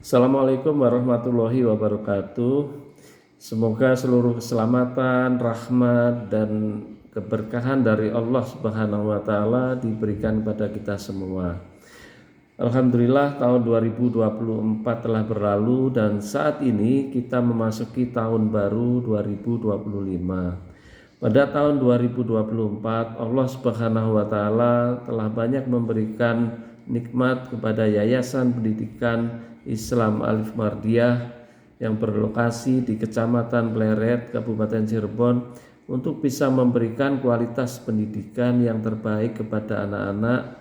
Assalamualaikum warahmatullahi wabarakatuh. Semoga seluruh keselamatan, rahmat, dan keberkahan dari Allah Subhanahu wa Ta'ala diberikan kepada kita semua. Alhamdulillah, tahun 2024 telah berlalu dan saat ini kita memasuki tahun baru 2025. Pada tahun 2024, Allah Subhanahu wa Ta'ala telah banyak memberikan nikmat kepada Yayasan Pendidikan Islam Alif Mardiyah yang berlokasi di Kecamatan Pleret, Kabupaten Cirebon, untuk bisa memberikan kualitas pendidikan yang terbaik kepada anak-anak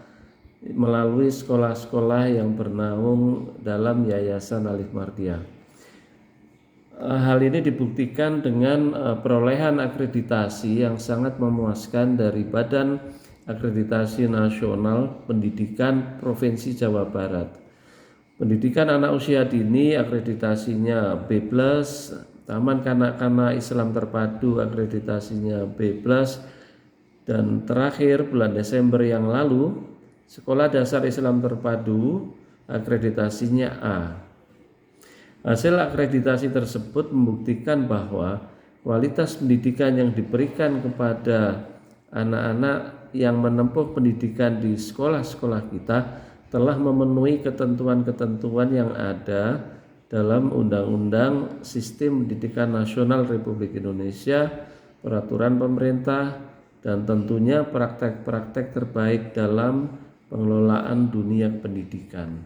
melalui sekolah-sekolah yang bernaung dalam Yayasan Alif Mardiyah. Hal ini dibuktikan dengan perolehan akreditasi yang sangat memuaskan dari Badan Akreditasi Nasional Pendidikan Provinsi Jawa Barat. Pendidikan anak usia dini akreditasinya B+, Taman Kanak-kanak Islam Terpadu akreditasinya B+, dan terakhir bulan Desember yang lalu Sekolah Dasar Islam Terpadu akreditasinya A. Hasil akreditasi tersebut membuktikan bahwa kualitas pendidikan yang diberikan kepada anak-anak yang menempuh pendidikan di sekolah-sekolah kita telah memenuhi ketentuan-ketentuan yang ada dalam Undang-Undang Sistem Pendidikan Nasional Republik Indonesia, peraturan pemerintah, dan tentunya praktek-praktek terbaik dalam pengelolaan dunia pendidikan.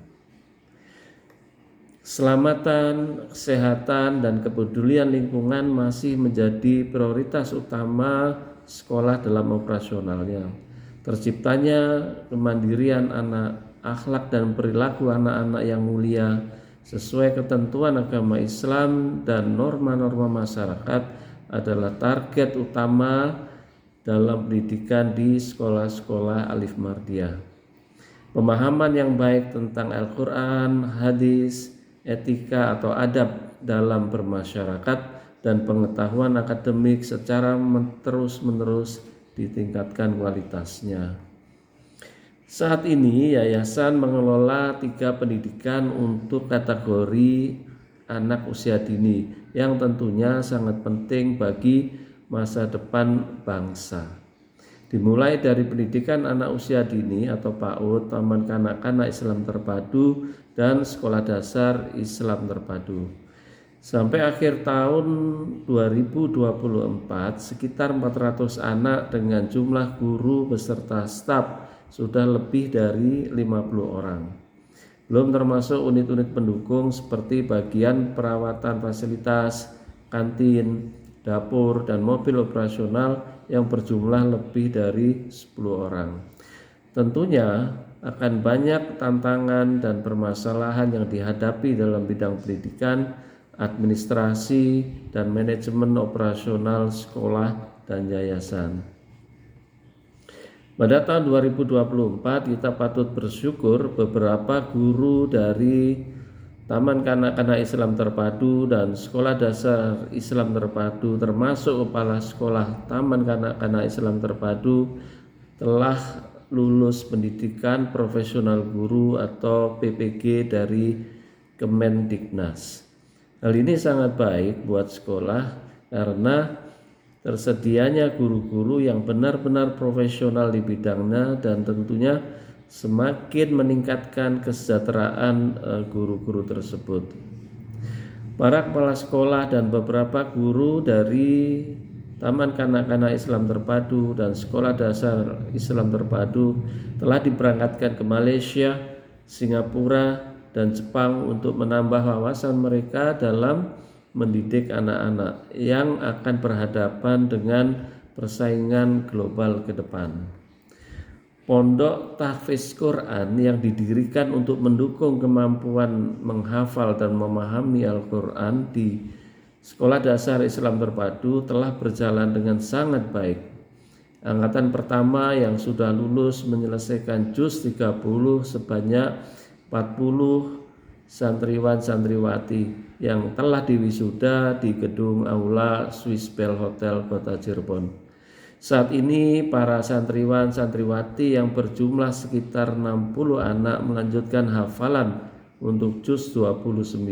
Keselamatan, kesehatan, dan kepedulian lingkungan masih menjadi prioritas utama sekolah dalam operasionalnya. Terciptanya kemandirian anak, akhlak dan perilaku anak-anak yang mulia sesuai ketentuan agama Islam dan norma-norma masyarakat adalah target utama dalam pendidikan di sekolah-sekolah Alif Mardiyah. Pemahaman yang baik tentang Al-Quran, hadis, etika atau adab dalam bermasyarakat, dan pengetahuan akademik secara terus-menerus ditingkatkan kualitasnya. Saat ini yayasan mengelola 3 pendidikan untuk kategori anak usia dini yang tentunya sangat penting bagi masa depan bangsa. Dimulai dari pendidikan anak usia dini atau PAUD, Taman Kanak-kanak Islam Terpadu, dan Sekolah Dasar Islam Terpadu. Sampai akhir tahun 2024, sekitar 400 anak dengan jumlah guru beserta staf sudah lebih dari 50 orang. Belum termasuk unit-unit pendukung seperti bagian perawatan fasilitas, kantin, dapur, dan mobil operasional yang berjumlah lebih dari 10 orang. Tentunya akan banyak tantangan dan permasalahan yang dihadapi dalam bidang pendidikan, administrasi, dan manajemen operasional sekolah dan yayasan. Pada tahun 2024 kita patut bersyukur beberapa guru dari Taman Kanak-kanak Islam Terpadu dan Sekolah Dasar Islam Terpadu, termasuk kepala sekolah Taman Kanak-kanak Islam Terpadu, telah lulus pendidikan profesional guru atau PPG dari Kemendiknas. Hal ini sangat baik buat sekolah karena tersedianya guru-guru yang benar-benar profesional di bidangnya dan tentunya semakin meningkatkan kesejahteraan guru-guru tersebut. Para kepala sekolah dan beberapa guru dari Taman Kanak-kanak Islam Terpadu dan Sekolah Dasar Islam Terpadu telah diberangkatkan ke Malaysia, Singapura, dan Jepang untuk menambah wawasan mereka dalam mendidik anak-anak yang akan berhadapan dengan persaingan global ke depan. Pondok Tahfiz Quran yang didirikan untuk mendukung kemampuan menghafal dan memahami Al-Quran di Sekolah Dasar Islam Terpadu telah berjalan dengan sangat baik. Angkatan pertama yang sudah lulus menyelesaikan juz 30 sebanyak 40 santriwan-santriwati yang telah diwisuda di gedung Aula Swiss Bell Hotel Kota Cirebon. Saat ini para santriwan-santriwati yang berjumlah sekitar 60 anak melanjutkan hafalan untuk juz 29.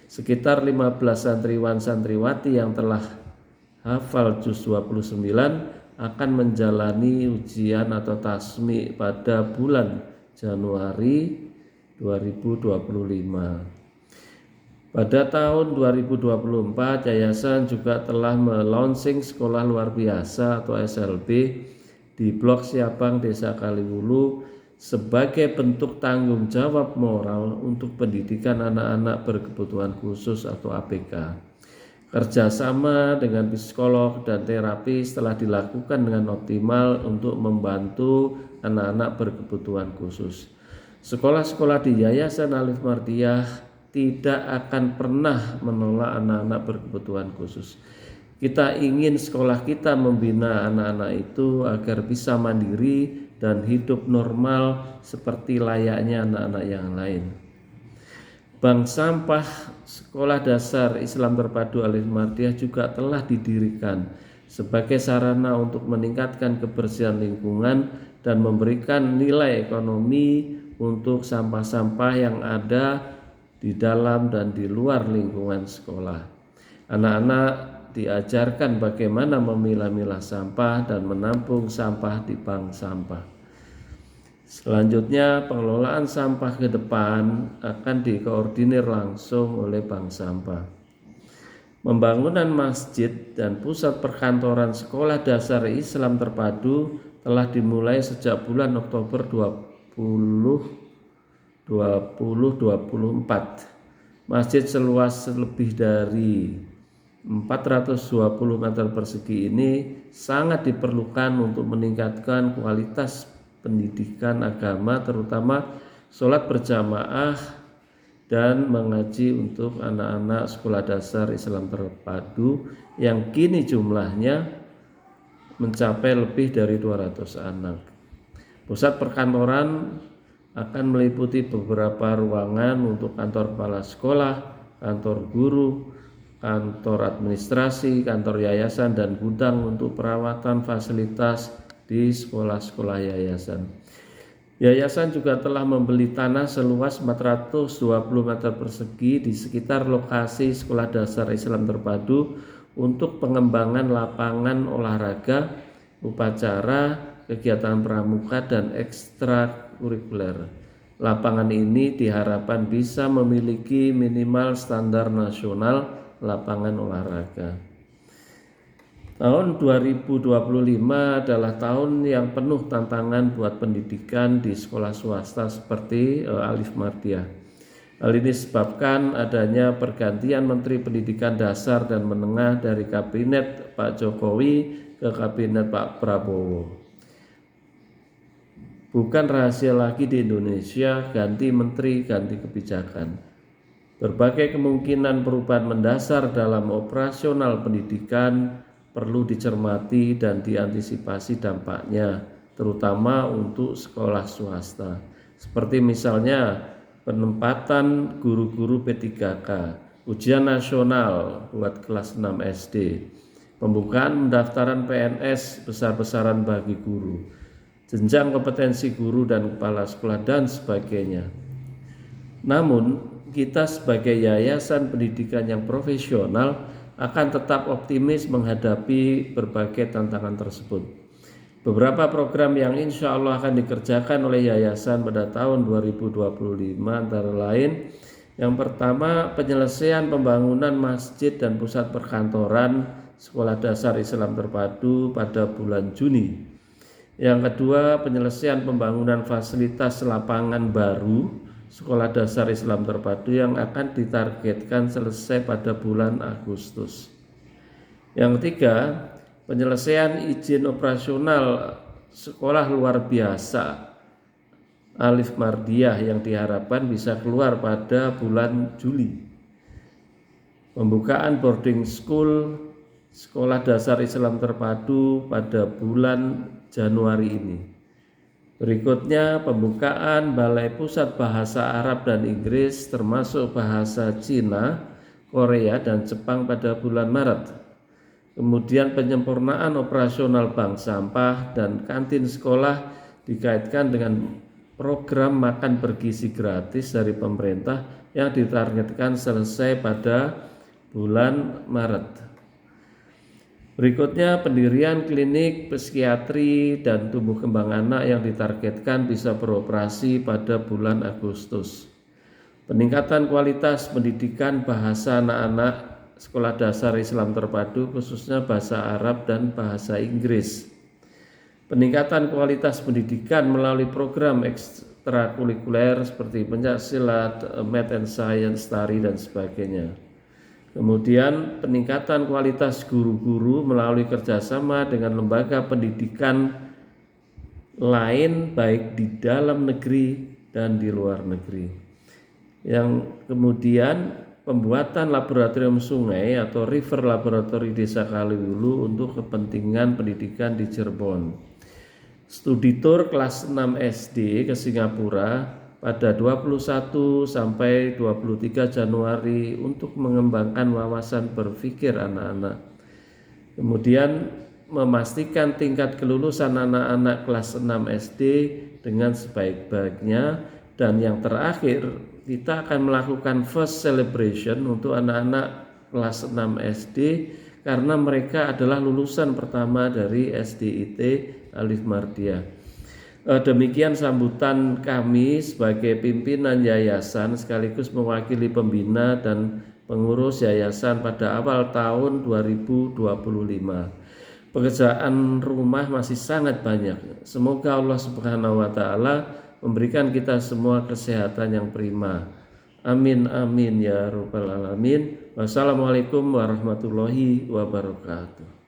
Sekitar 15 santriwan santriwati yang telah hafal juz 29 akan menjalani ujian atau tasmi pada bulan Januari 2025. Pada tahun 2024, yayasan juga telah melaunching sekolah luar biasa atau SLB di Blok Siabang, Desa Kaliwulu sebagai bentuk tanggung jawab moral untuk pendidikan anak-anak berkebutuhan khusus atau ABK. Kerjasama dengan psikolog dan terapis telah dilakukan dengan optimal untuk membantu anak-anak berkebutuhan khusus. Sekolah-sekolah di Yayasan Alif Mardiah tidak akan pernah menolak anak-anak berkebutuhan khusus. Kita ingin sekolah kita membina anak-anak itu agar bisa mandiri dan hidup normal seperti layaknya anak-anak yang lain. Bank Sampah Sekolah Dasar Islam Terpadu Alif Mardiah juga telah didirikan sebagai sarana untuk meningkatkan kebersihan lingkungan dan memberikan nilai ekonomi untuk sampah-sampah yang ada di dalam dan di luar lingkungan sekolah. Anak-anak diajarkan bagaimana memilah-milah sampah dan menampung sampah di bank sampah. Selanjutnya, pengelolaan sampah ke depan akan dikoordinir langsung oleh bank sampah. Pembangunan masjid dan pusat perkantoran Sekolah Dasar Islam Terpadu telah dimulai sejak bulan Oktober 2024. Masjid seluas lebih dari 420 meter persegi ini sangat diperlukan untuk meningkatkan kualitas pendidikan agama, terutama sholat berjamaah dan mengaji untuk anak-anak sekolah dasar Islam Terpadu yang kini jumlahnya mencapai lebih dari 200 anak. Pusat perkantoran akan meliputi beberapa ruangan untuk kantor kepala sekolah, kantor guru, kantor administrasi, kantor yayasan, dan gudang untuk perawatan fasilitas di sekolah-sekolah yayasan. Yayasan juga telah membeli tanah seluas 420 meter persegi di sekitar lokasi Sekolah Dasar Islam Terpadu untuk pengembangan lapangan olahraga, upacara, kegiatan pramuka, dan ekstrakurikuler. Lapangan ini diharapkan bisa memiliki minimal standar nasional lapangan olahraga. Tahun 2025 adalah tahun yang penuh tantangan buat pendidikan di sekolah swasta seperti Alif Mardiah. Hal ini disebabkan adanya pergantian Menteri Pendidikan Dasar dan Menengah dari Kabinet Pak Jokowi ke Kabinet Pak Prabowo. Bukan rahasia lagi di Indonesia, ganti menteri, ganti kebijakan. Berbagai kemungkinan perubahan mendasar dalam operasional pendidikan perlu dicermati dan diantisipasi dampaknya, terutama untuk sekolah swasta. Seperti misalnya penempatan guru-guru P3K, ujian nasional buat kelas 6 SD, pembukaan pendaftaran PNS besar-besaran bagi guru, jenjang kompetensi guru dan kepala sekolah, dan sebagainya. Namun, kita sebagai yayasan pendidikan yang profesional akan tetap optimis menghadapi berbagai tantangan tersebut. Beberapa program yang insya Allah akan dikerjakan oleh yayasan pada tahun 2025 antara lain: yang pertama, penyelesaian pembangunan masjid dan pusat perkantoran Sekolah Dasar Islam Terpadu pada bulan Juni. Yang kedua, penyelesaian pembangunan fasilitas lapangan baru Sekolah Dasar Islam Terpadu yang akan ditargetkan selesai pada bulan Agustus. Yang ketiga, penyelesaian izin operasional sekolah luar biasa Alif Mardiah yang diharapkan bisa keluar pada bulan Juli. Pembukaan boarding school Sekolah Dasar Islam Terpadu pada bulan Januari ini. Berikutnya, pembukaan Balai Pusat Bahasa Arab dan Inggris termasuk bahasa Cina, Korea, dan Jepang pada bulan Maret. Kemudian penyempurnaan operasional bank sampah dan kantin sekolah dikaitkan dengan program makan bergizi gratis dari pemerintah yang ditargetkan selesai pada bulan Maret. Berikutnya, pendirian klinik psikiatri dan tumbuh kembang anak yang ditargetkan bisa beroperasi pada bulan Agustus. Peningkatan kualitas pendidikan bahasa anak-anak sekolah dasar Islam terpadu, khususnya bahasa Arab dan bahasa Inggris. Peningkatan kualitas pendidikan melalui program ekstrakurikuler seperti pencaksilat, math and science, tari, dan sebagainya. Kemudian peningkatan kualitas guru-guru melalui kerjasama dengan lembaga pendidikan lain baik di dalam negeri dan di luar negeri. Yang kemudian pembuatan laboratorium sungai atau river laboratory Desa Kaliwulu untuk kepentingan pendidikan di Cirebon. Studi tur kelas 6 SD ke Singapura pada 21 sampai 23 Januari untuk mengembangkan wawasan berpikir anak-anak. Kemudian memastikan tingkat kelulusan anak-anak kelas 6 SD dengan sebaik-baiknya. Dan yang terakhir, kita akan melakukan first celebration untuk anak-anak kelas 6 SD karena mereka adalah lulusan pertama dari SDIT Alif Mardiah. Demikian sambutan kami sebagai pimpinan yayasan sekaligus mewakili pembina dan pengurus yayasan pada awal tahun 2025. Pekerjaan rumah masih sangat banyak. Semoga Allah Subhanahu wa taala memberikan kita semua kesehatan yang prima. Amin amin ya rabbal alamin. Wassalamualaikum warahmatullahi wabarakatuh.